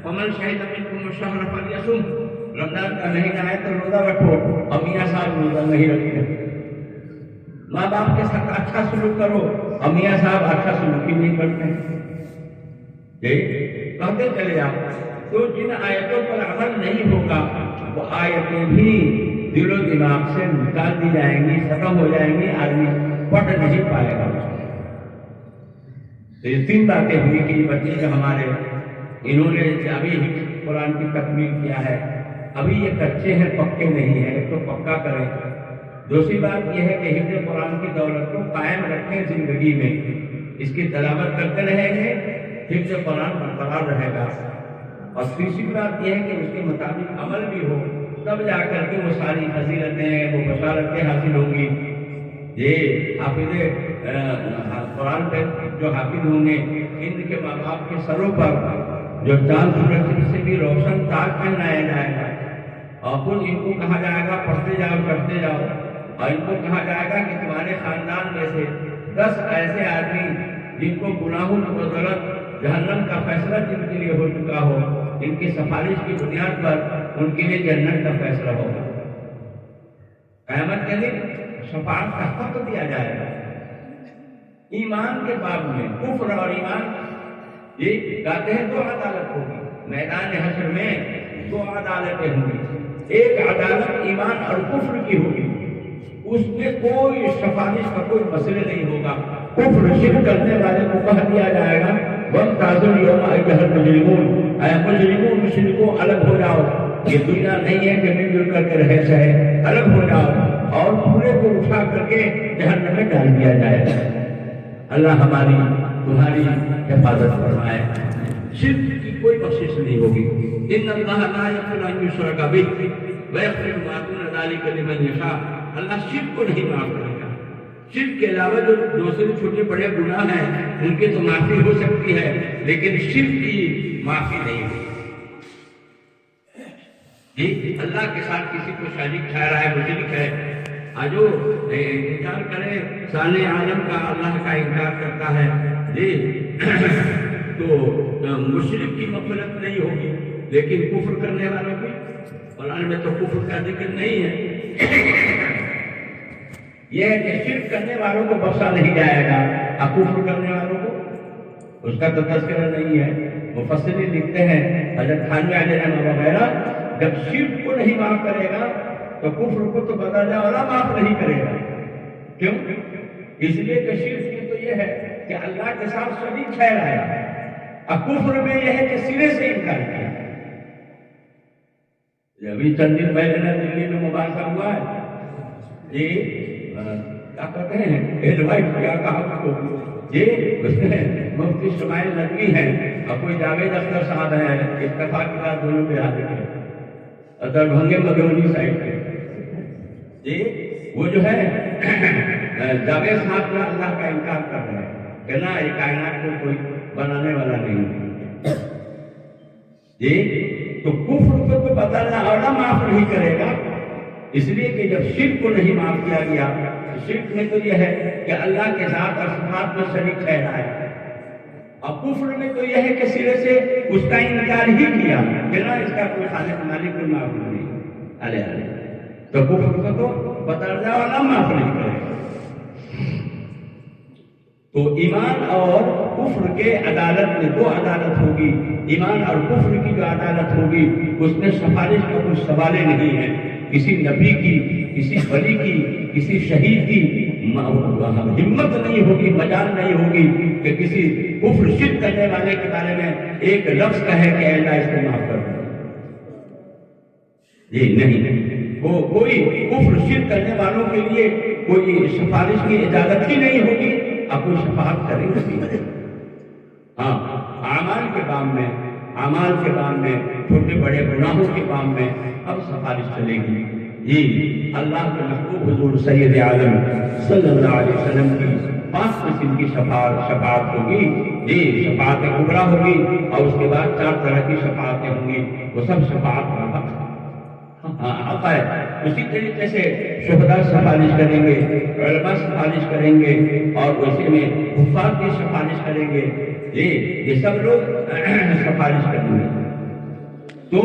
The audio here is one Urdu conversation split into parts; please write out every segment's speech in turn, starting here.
ومن شهد منكم الشهر فليصم، رمضان کا مہینہ ہے تو روزہ رکھو، اور میاں صاحب روزہ نہیں رکھتے۔ ماں باپ کے ساتھ اچھا سلوک کرو، اور میاں صاحب اچھا سلوک ہی نہیں کرتے کہتے چلے جاؤ۔ تو جن آیتوں پر عمل نہیں ہوگا وہ آیتیں بھی دل و دماغ سے نکال دی جائیں گی، ختم ہو جائیں گی، آدمی پڑھ نہیں پائے گا۔ تو یہ تین باتیں ہوئی کہ یہ بچے جو ہمارے انہوں نے ابھی قرآن کی تکمیل کیا ہے، ابھی یہ کچے ہیں، پکے نہیں ہیں، تو پکا کریں۔ دوسری بات یہ ہے کہ حفظ قرآن کی دولت کو قائم رکھیں زندگی میں، اس کی تلاوت کرتے رہیں گے، حفظ قرآن برقرار رہے گا۔ اور تیسری بات یہ ہے کہ اس کے مطابق عمل بھی ہو، تب جا کر کے وہ ساری فضیلتیں، وہ بشارتیں حاصل ہوں گی۔ یہ حافظ قرآن پہ جو حافظ ہوں گے، ان کے ماں باپ کے سروں پر جو چاند سورج سے بھی روشن تاج پہنایا جائے گا، اور خود ان کو کہا جائے گا پڑھتے جاؤ چڑھتے جاؤ، اور ان کو کہا جائے گا کہ تمہارے خاندان میں سے 10 ایسے آدمی جن کو گناہوں کی بدولت جہنم کا فیصلہ جن کے لیے ہو چکا ہو، ان کی سفارش کی بنیاد پر ان کے لیے جنت کا فیصلہ ہوگا۔ قیامت کے دن شفاعت کا حق دیا جائے گا۔ ایمان کے باب میں کفر اور ایمان یہ کہتے ہیں 2 عدالت ہوگی میدان حشر میں، 2 عدالتیں ہوں گی۔ ایک عدالت ایمان اور کفر کی ہوگی، اس میں کوئی سفارش کا کوئی مسئلہ نہیں ہوگا۔ کفر شرک کرنے والے کو کہہ دیا جائے گا وَامْتَازُوا الْيَوْمَ أَيُّهَا الْمُجْرِمُونَ، اے مجرموں مشرکوں الگ ہو جاؤ، یہ دنیا نہیں ہے کہ مل جل کر کے رہ سہے، الگ ہو جاؤ، اور پورے کو اٹھا کر کے جہنم میں ڈال دیا جائے گا۔ اللہ ہماری تمہاری حفاظت فرمائے۔ شرک کی کوئی بخشش نہیں ہوگی۔ ان اللہ لا یغفر ان یشرک بہ ویغفر ما دون ذلک لمن یشاء، اللہ شرک کو نہیں معاف کرے گا۔ شرک کے علاوہ جو دوسرے چھوٹے بڑے گناہ ہیں ان کی تو معافی ہو سکتی ہے، لیکن شرک کی معافی نہیں ہوگی۔ جی اللہ کے ساتھ کسی کو شریک ٹھہرا ہے، مشرک ہے، جو انکار کرے ثانی عالم کا، اللہ کا انکار کرتا ہے، جی تو مشرک کی مغفرت نہیں ہوگی، لیکن کفر کرنے والوں کی، قرآن میں تو کفر کا ذکر نہیں ہے۔ یہ ہے کہ شرک کرنے والوں کو بخشا نہیں جائے گا، اور کفر کرنے والوں کو اس کا تو تذکرہ نہیں ہے۔ مفسرین لکھتے ہیں حضرت تھانوی علیہ السلام وغیرہ، جب شرک کو نہیں معاف کرے گا تو کفر کو تو بدل اولا معاف نہیں کرے گا۔ کیوں؟ اس لیے کہ شرک کی تو یہ ہے کہ اللہ کے ساتھ شریک ٹھہرایا، اور کفر میں یہ ہے کہ سرے سے انکار کیا۔ ابھی چند دن پہلے دلی میں مباحثہ ہوا ہے، جی کیا کہتے ہیں ایڈوائز کیا کہا اس کو، یہ اس میں مفتی شمائل ندوی ہیں اور کوئی جاوید اختر صاحب ہیں، اتفاق کے بعد دونوں پہ حاضر ہیں، اور دربھنگے مدھونی سائڈ پہ، جی وہ جو ہے جاوید صاحب کا اللہ کا انکار کر رہے ہیں کہ نہ یہ کائنات کو کوئی بنانے والا نہیں، جی تو کفر کو تو بدلنا اور معاف نہیں کرے گا۔ اس لیے کہ جب شرک کو نہیں معاف کیا گیا، شرک میں تو یہ ہے کہ اللہ کے ذات اور صفات میں شریک ٹھہرا ہے، اور کفر میں تو یہ ہے کہ سرے سے اس کا انکار ہی کیا کہ نہ اس کا کوئی خالق مالک کوئی معبود نہیں، علیہ تو کفر کو تو بدلنا اور نہ معاف نہیں کرے گا۔ تو ایمان اور کفر کے عدالت میں 2 عدالت ہوگی۔ ایمان اور کفر کی جو عدالت ہوگی اس میں سفارش کا کوئی سوال نہیں ہے، کسی نبی کی، کسی ولی کی، کسی شہید کی ہمت نہیں ہوگی، مجال نہیں ہوگی کہ کسی کفر شرک کرنے والے کے بارے میں ایک لفظ کہے کہ اے اللہ اس کو معاف کر دو، یہ نہیں، وہ کوئی کفر شرک کرنے والوں کے لیے کوئی سفارش کی اجازت ہی نہیں ہوگی، اب کوئی شفاعت کرے گی۔ ہاں اعمال کے کام میں، اعمال کے کام میں، چھوٹے بڑے گناہوں کے کام میں اب سفارش چلے گی۔ جی اللہ کے محبوب حضور سید عالم صلی اللہ علیہ وسلم کی 5 قسم کی شفاعت ہوگی، جی شفاعت کبریٰ ہوگی، اور اس کے بعد 4 طرح کی شفاعتیں ہوں گی، وہ سب شفاعت کا حق ہے۔ اسی طریقے سے شہداء سفارش کریں گے، علماء سفارش کریں گے، اور ویسے میں حفاظ کی سفارش کریں گے، یہ سب لوگ سفارش کریں گے۔ تو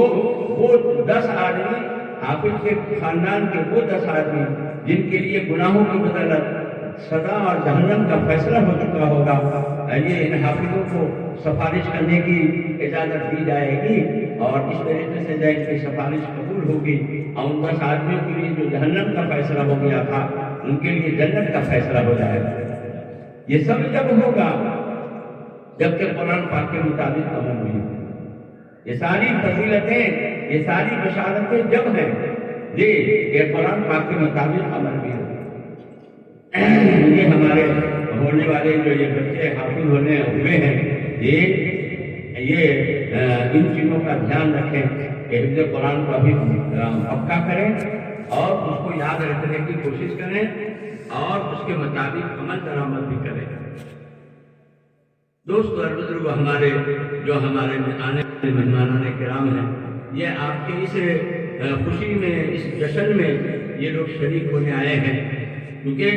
وہ 10 آدمی حافظ کے خاندان کے، وہ 10 آدمی جن کے لیے گناہوں کی بدولت سزا اور جہنم کا فیصلہ ہو چکا ہوگا، یہ ان حافظوں کو سفارش کرنے کی اجازت دی جائے گی، اور اس طریقے سے جب ان کی سفارش قبول ہوگی اور ان 10 آدمیوں کے لیے جو جہنم کا فیصلہ ہو گیا تھا ان کے لیے جنت کا فیصلہ ہو جائے گا۔ یہ سب جب ہوگا جب کہ قرآن پاک کے مطابق عمل ہوئی، یہ ساری فضیلتیں، یہ ساری بشارتیں جب ہیں یہ قرآن پاک کے مطابق عمل بھی ہوگا۔ یہ ہمارے ہونے والے جو یہ بچے حافظ ہونے ہوئے ہیں، یہ ان چیزوں کا دھیان رکھیں کہ حفظ قرآن کو ابھی پکا کریں اور اس کو یاد رکھنے کی کوشش کریں اور اس کے مطابق عمل درآمد بھی کریں۔ دوستو اور بزرگو، ہمارے آنے والے مہمانان کرام ہیں، یہ آپ کے اس خوشی میں، اس جشن میں یہ لوگ شریک ہونے آئے ہیں، کیونکہ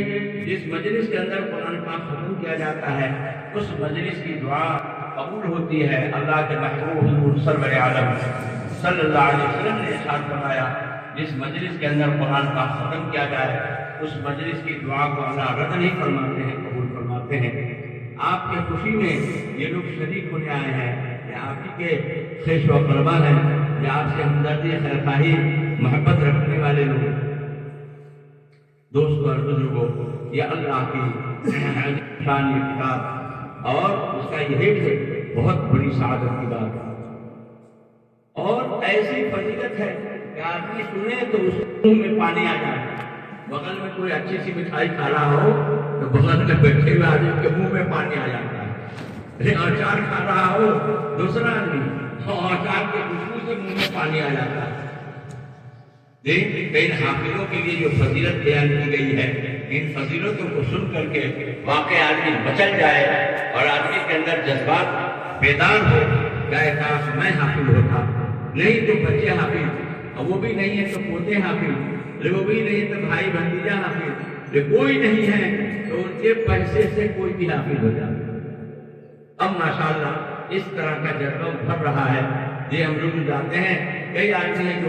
جس مجلس کے اندر قرآن پاک ختم کیا جاتا ہے اس مجلس کی دعا قبول ہوتی ہے۔ اللہ کے محبوب حضور سرور عالم صلی اللہ علیہ وسلم نے ارشاد فرمایا، جس مجلس کے اندر قرآن پاک ختم کیا جائے اس مجلس کی دعا کو اللہ رد نہیں فرماتے ہیں، قبول فرماتے ہیں۔ آپ کے خوشی میں یہ لوگ شریک ہونے آئے ہیں، یہ آپ ہی کے خیش و قربا ہیں، یہ آپ سے ہمدردی، خیرخواہی، محبت رکھنے والے لوگ۔ دوستو اور بزرگوں، یہ اللہ کی شان یہ کتاب اور اس کا یہ ہے بہت بڑی سعادت کی بات ہے، اور ایسی فضیلت ہے کہ آدمی سنے تو اس منہ میں پانی آ جائے۔ بغل میں کوئی اچھی سی مٹھائی کھا رہا ہو تو بغل میں بیٹھے ہوئے آدمی کے منہ میں پانی آ جاتا ہے۔ اچار کھا رہا ہو دوسرا آدمی، اچار کے خوشبو سے منہ میں پانی آ جاتا ہے۔ ان حافظوں کے لیے جو فضیلت بیان کی گئی ہے، ان فضیلتوں کو سن کر کے واقع آدمی مچل جائے اور آدمی کے اندر جذبات بیدار ہو جائے، کاش میں حافظ ہوتا۔ نہیں تو بچے حافظ، اور وہ بھی نہیں ہے تو پوتے حافظ، وہ بھی نہیں تو بھائی بھتیجا حافظ، کوئی نہیں ہے تو ان کے پیسے سے کوئی بھی حافظ ہو جائے۔ اب ماشاءاللہ اس طرح کا جذبہ ابھر رہا ہے۔ یہ ہم لوگ جاتے ہیں، کئی آدمی ہیں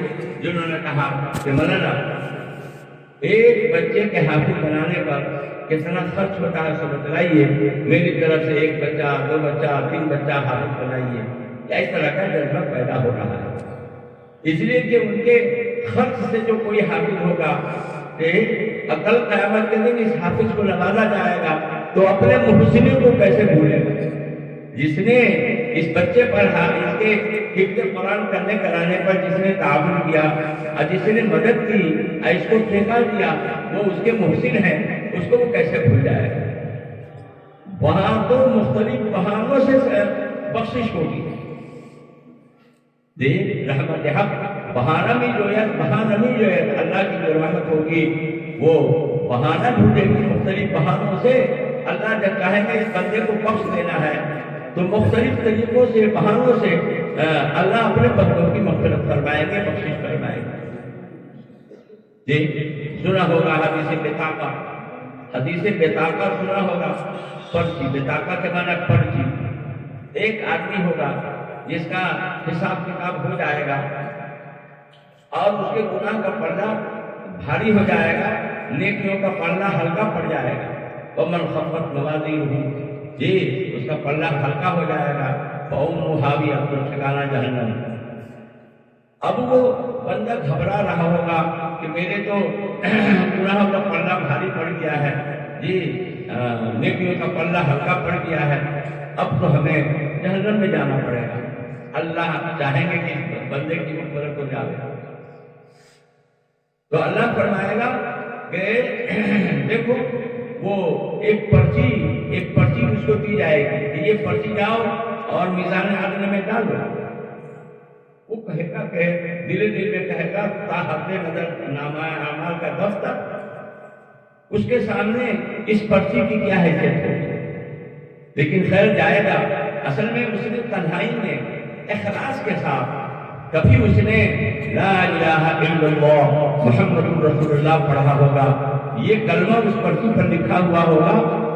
جنہوں نے کہا کہ مولانا ایک بچے کے حافظ بنانے پر کتنا خرچ ہوتا ہے سب بتلائیے، میری طرف سے 1 بچہ، 2 بچہ، 3 بچہ حافظ بنائیے۔ اس طرح کا جذبہ پیدا ہو رہا ہے، اس لیے کہ ان کے خرچ سے جو کوئی حافظ ہوگا کہ کل قیامت کے دن اس حافظ کو نوازا جائے گا تو اپنے محسنوں کو کیسے بھولے گا؟ جس نے اس بچے پر اس کے حفظ قرآن کرنے کرانے پر جس نے تعاون کیا اور جس نے مدد کی اور اس کو ٹھیکا دیا، وہ اس کے محسن ہے، اس کو وہ کیسے بھول جائے گا؟ وہاں تو مختلف بہانوں سے بخشش ہوگی، رحمت حق بہانہ بھی جو ہے، اللہ کی جو رحمت ہوگی وہ بہانہ ڈھونڈے گی مختلف بہانوں سے۔ اللہ جب کہے کہ اس بندے کو بخش دینا ہے تو مختلف طریقوں سے، بہانوں سے اللہ اپنے بندوں کی مغفرت فرمائیں گے، بخشش فرمائیں گے۔ سنا ہوگا حدیث بطاقہ، حدیث بطاقہ سنا ہوگا، پرچی، بطاقہ کے معنی پرچی۔ ایک آدمی ہوگا جس کا حساب کتاب ہو جائے گا اور اس کے گناہ کا پردہ بھاری ہو جائے گا، نیکیوں کا پردہ ہلکا پڑ جائے گا۔ ومن خفت موازینہ، اس کا پلہ ہلکا ہو جائے گا، فأمہ ہاویہ، تو ٹھکانہ جہنم۔ اب وہ بندہ گھبرا رہا ہوگا کہ میرے تو گناہوں کا پلہ بھاری پڑ گیا ہے، نیکیوں کا پلہ ہلکا پڑ گیا ہے، اب تو ہمیں جہنم میں جانا پڑے گا۔ اللہ چاہیں گے کہ بندے کی مغفرت ہو جائے، تو اللہ فرمائے گا کہ دیکھو وہ ایک پرچی اس کو دی جائے گی کہ یہ پرچی جاؤ اور میزان عدل میں ڈالو۔ وہ کہے گا کہ دل میں کہے گا تا حد نظر نامہ اعمال کا دفتر، اس کے سامنے اس پرچی کی کیا حیثیت ہوگی؟ لیکن خیر جائے گا۔ اصل میں اس نے تنہائی میں اخلاص کے ساتھ کبھی اس نے لا الہ الا اللہ محمد رسول اللہ پڑھا ہوگا، یہ کلمہ اس پرچی پر لکھا ہوا ہوگا،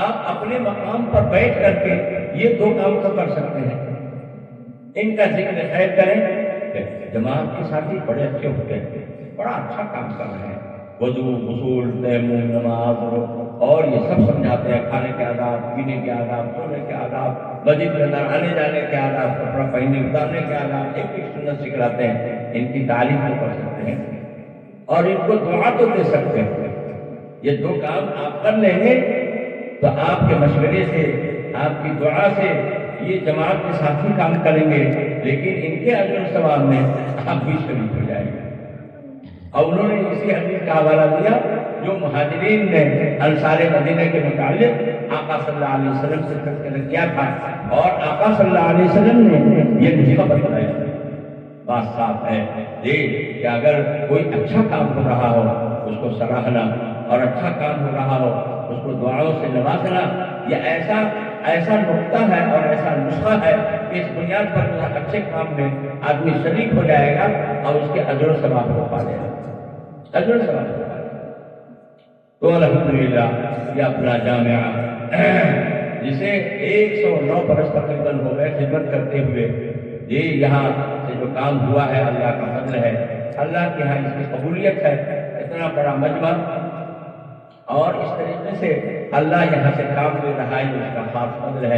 آپ اپنے مقام پر بیٹھ کر کے یہ دو کام تو کر سکتے ہیں، ان کا ذکر خیر کریں کہ جماعت کے ساتھی بڑے اچھے ہوتے ہیں، بڑا اچھا کام کر رہے ہیں، وضو، غسل، تیمم، نماز اور یہ سب سمجھاتے ہیں، کھانے کے آداب، پینے کے آداب، سونے کے آداب، مسجد کے اندر آنے جانے کے آداب، کپڑا پہننے اتارنے کے آداب، ایک ایک سنت سکھلاتے ہیں، ان کی تعلیم تو کر سکتے ہیں اور ان کو دعا تو دے سکتے ہیں۔ یہ دو کام آپ کر لیں گے تو آپ کے مشورے سے، آپ کی دعا سے یہ جماعت کے ساتھی کام کریں گے، لیکن ان کے اجر و ثواب میں آپ بھی شریک ہو جائیں گے۔ اور انہوں نے اسی حدیث کا حوالہ دیا جو مہاجرین نے انصار مدینہ کے متعلق آقا صلی اللہ علیہ وسلم سے تذکرہ کیا تھا، اور آقا صلی اللہ علیہ وسلم نے یہ نسخہ بتلایا۔ بات صاف ہے کہ اگر کوئی اچھا کام ہو رہا ہو اس کو سراہنا، اور اچھا کام ہو رہا ہو اس کو دعاؤں سے نوازنا، یہ ایسا نقطہ ہے اور ایسا نسخہ ہے کہ اس بنیاد پر اچھے کام میں آدمی شریک ہو جائے گا اور اس کے اجر و ثواب کو پا لے گا، اجر و ثواب کو پا لے گا۔ تو الحمدللہ یہ اپنا جامعہ جسے 109 برس تقریباً ہو گئے خدمت کرتے ہوئے، یہ یہاں سے جو کام ہوا ہے اللہ کا فضل ہے، اللہ کے یہاں اس کی قبولیت ہے، اتنا بڑا مجمع، اور اس طریقے سے اللہ یہاں سے کام لے رہا ہے، اس کا خاص فضل ہے۔